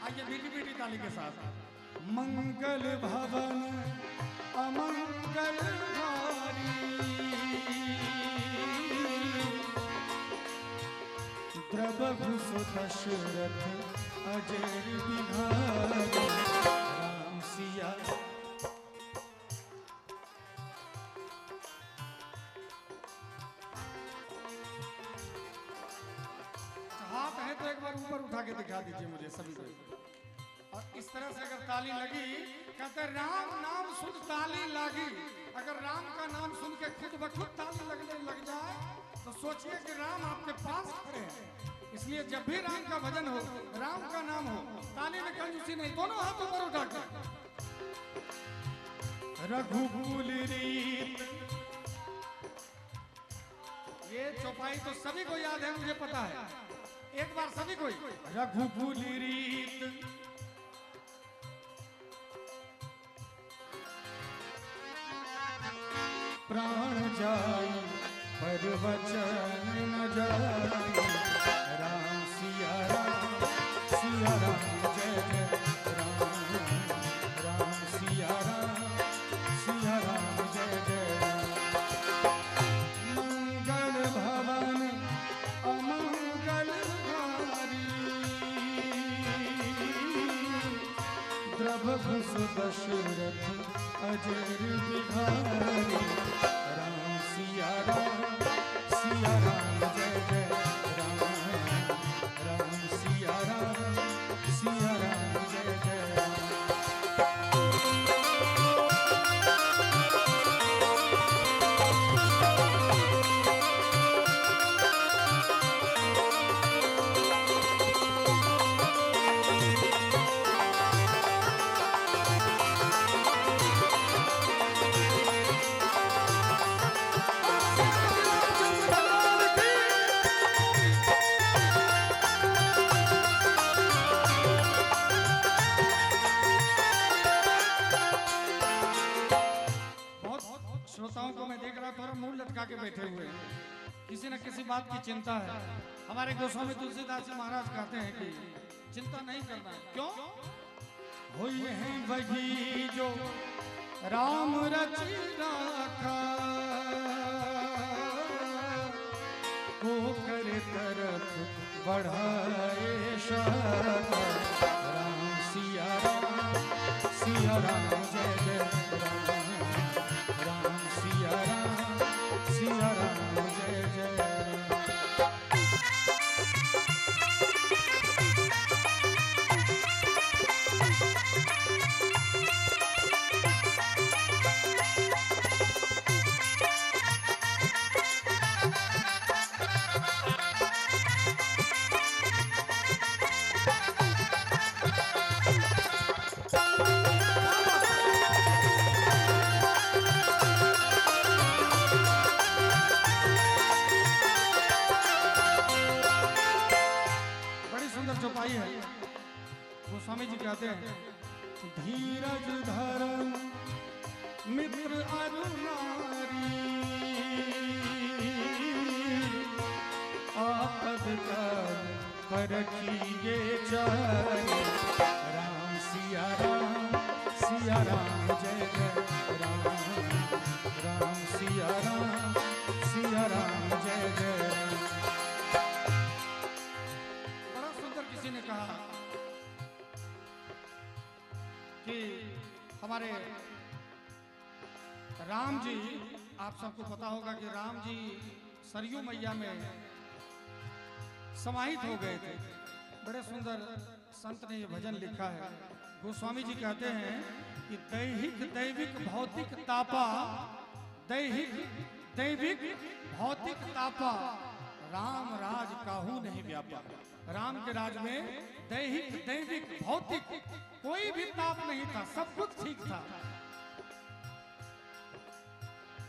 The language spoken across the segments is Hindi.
आइए मीठी मीठी ताली के साथ। मंगल भवन अमंगल हारी, द्रवहु दशरथ अजर बिहारी। राम सिया हाथ है तो एक बार ऊपर उठा के दिखा दीजिए मुझे सभी को। और इस तरह से अगर ताली लगी, कहते राम नाम सुन ताली लागी। अगर राम का नाम सुन के खुद ब खुद ताली लगने लग जाए तो सोचिए कि राम आपके पास खड़े हैं। इसलिए जब भी राम का भजन हो, राम का नाम हो, ताली में कंजूसी नहीं, दोनों हाथ ऊपर उठा कर। रघुकुल रीत, ये चौपाई तो सभी को याद है, मुझे पता है। एक बार सभी कोई रघुकुल रीत, प्राण जाई पर वचन न जाई। राम सिया राम जय जय राम। राम सिया राम जय जय राम। मंगल भवन अमंगल हारी, द्रवहु दशरथ अजर बिहारी। राम सिया राम जय जय राम। राम सिया राम जय जय राम। श्रोताओं को मैं देख रहा थोड़ा मुंह लटका के बैठे हुए हैं, किसी न किसी बात की चिंता है। हमारे गोस्वामी तुलसीदास जी महाराज कहते हैं कि चिंता नहीं करना है। क्यों? हुई है वही जो राम रचि राखा, को करे तरफ बढ़ाए शाखा। राम सिया राम जय जय राम। राम सिया राम जय जय राम। गोस्वामी जी कहते हैं धीरज धर्म मित्र अरुणारी, आपद काल परखिए चारी। राम सिया राम जय जय राम। राम सिया राम जय जय राम। बड़ा सुंदर किसी ने कहा कि हमारे राम जी, आप सबको पता होगा कि राम जी सरयू मैया में समाहित हो गए थे। बड़े सुंदर संत ने ये भजन लिखा है। गोस्वामी जी कहते हैं कि दैहिक दैविक भौतिक तापा, दैहिक दैविक भौतिक तापा, राम राज काहू नहीं व्यापा। राम के राज में दैहिक दैविक भौतिक कोई भी ताप नहीं था, सब कुछ ठीक था।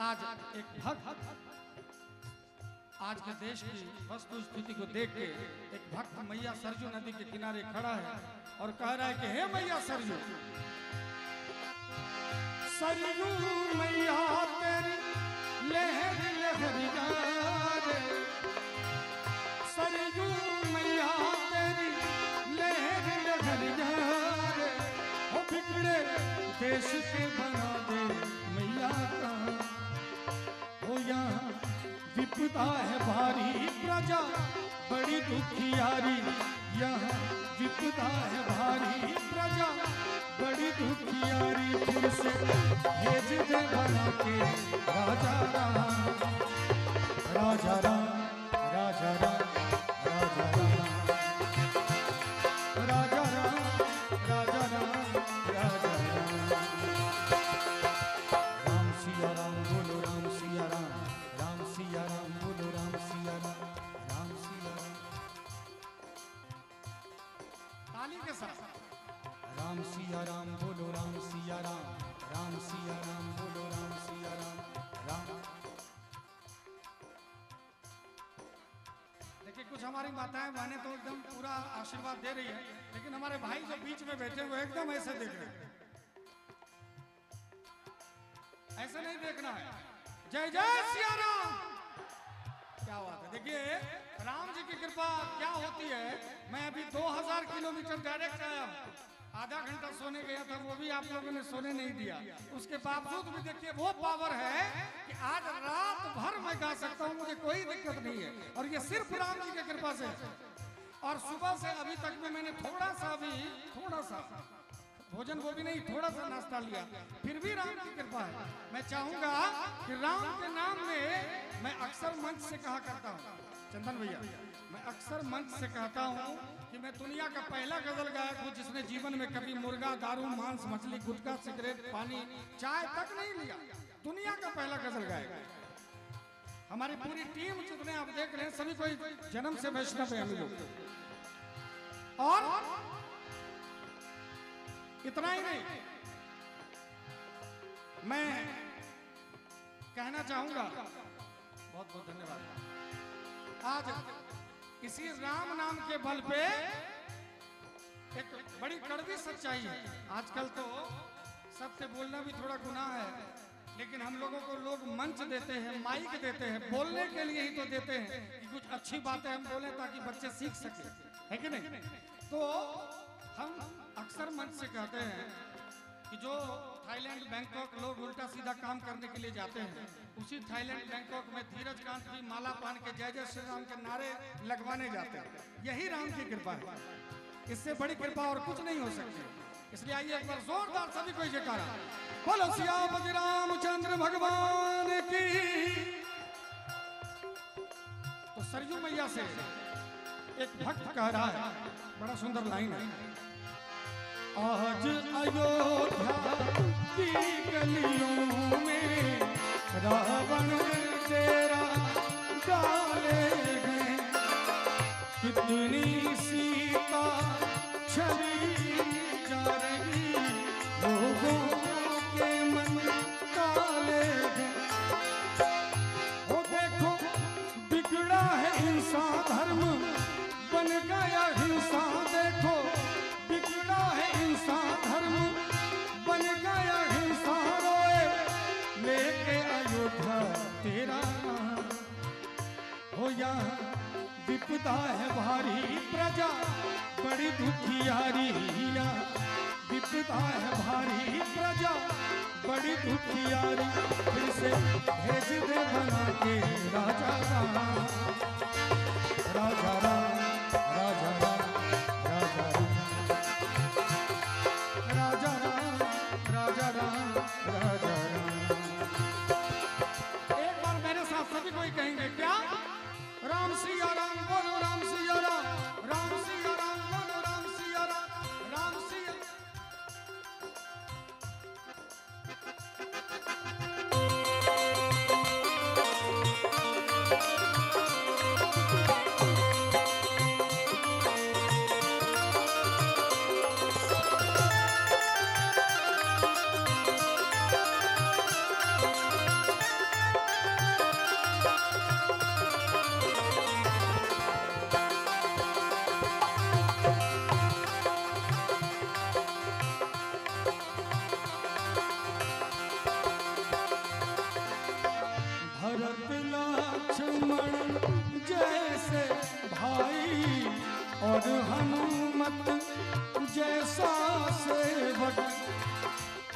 आज एक भक्त आज के देश की वस्तु स्थिति को देख के एक भक्त मैया सरयू नदी के किनारे खड़ा है और कह रहा है कि हे मैया सरयू, सरयू मैया तेरी लहर लहरिया रे, सरयू मैया तेरी लहर लहरिया देश के बना दे मैया का। हो यहाँ विपदा है भारी प्रजा बड़ी दुखियारी, यहाँ विपदा है भारी प्रजा बड़ी दुखियारी। फिर से भेज दे बना के राजा राम, राजा राम, राजा राम, राजा राम, राजा राम, राजा राम, राजा राम। राम सिया राम बोलो राम सिया राम, राम सिया राम बोलो राम सिया राम, राम सिया राम। ताली के साथ राम सिया राम बोलो राम सिया राम, राम सिया राम बोलो राम सिया राम, राम। देखिए कुछ हमारी माताएं बहनें तो एकदम पूरा आशीर्वाद दे रही है, लेकिन हमारे भाई जो बीच में बैठे हुए एकदम ऐसे देख रहे हैं। ऐसे नहीं देखना है। जय जय सिया राम। क्या बात है। देखिए राम जी की कृपा क्या होती है। मैं अभी 2000 किलोमीटर डायरेक्ट आया, आधा घंटा सोने गया था, वो भी आप लोगों ने सोने नहीं दिया। उसके बावजूद भी देखिए वो पावर है कि आज रात भर मैं गा सकता हूँ, मुझे कोई दिक्कत नहीं है। और ये सिर्फ राम जी की कृपा से। और सुबह से अभी तक में मैंने थोड़ा सा भोजन, वो भी नहीं, थोड़ा सा नाश्ता लिया, फिर भी राम की कृपा है। मैं चाहूंगा कि राम के नाम में मैं अक्सर मंच से कहा करता हूँ, चंदन भैया, मैं अक्सर मंच से कहता हूँ कि मैं दुनिया का पहला गजल गायक हूँ जिसने जीवन में कभी मुर्गा, दारू, मांस, मछली, गुटखा, सिगरेट, पानी, चाय तक नहीं लिया। दुनिया का पहला गजल गायक। हमारी पूरी टीम जितने आप देख रहे हैं सभी कोई जन्म से वैष्णव है हम लोग। और इतना ही नहीं, मैं कहना चाहूंगा, बहुत बहुत धन्यवाद। आज इसी राम नाम के बल पे एक बड़ी कड़वी सच्चाई है। आजकल तो सत्य बोलना भी थोड़ा गुनाह है, लेकिन हम लोगों को लोग मंच देते हैं, माइक देते हैं, बोलने के लिए ही तो देते हैं कि कुछ अच्छी बातें हम बोलें ताकि बच्चे सीख सके, है कि नहीं। तो हम अक्सर मंच से कहते हैं कि जो थाईलैंड, बैंकॉक लोग उल्टा सीधा काम करने के लिए जाते हैं, उसी थाईलैंड, बैंकॉक में धीरज कांत भी माला पान के जय जय श्री राम के नारे लगवाने जाते हैं। यही राम की कृपा है, इससे बड़ी कृपा और कुछ नहीं हो सकती। इसलिए आइए एक बार जोरदार सभी को जयकारा बोलो सियापति रामचंद्र भगवान की। तो सरयू मैया से एक भक्त कह रहा है, बड़ा सुंदर लाइन है। आज अयोध्या की गलियों में रावण तेरा डाले गए, कितनी सीता छली जा रही, लोगों के मन काले गए। वो देखो बिगड़ा है इंसान, धर्म बन गया हिंसा। देखो बिगड़ा है इंसान, धर्म बन गया हिंसा। रोए लेके अयोध्या तेरा नाम। हो यहाँ विपदा है भारी प्रजा बड़ी दुखियारी, यहाँ विपदा है भारी प्रजा बड़ी दुखियारी। फिर से भेज दे बना के राजा राम, राजा राम, राजा राम, राजा राम, राजा राम, राजा राम, राजा राम। एक बार मेरे साथ सभी कोई कहेंगे क्या? राम सिया राम बोलो राम सिया राम, राम सिया राम बोलो राम सिया राम, राम सिया। भरत लक्ष्मण जैसे भाई और हनुमत जैसा सेवक,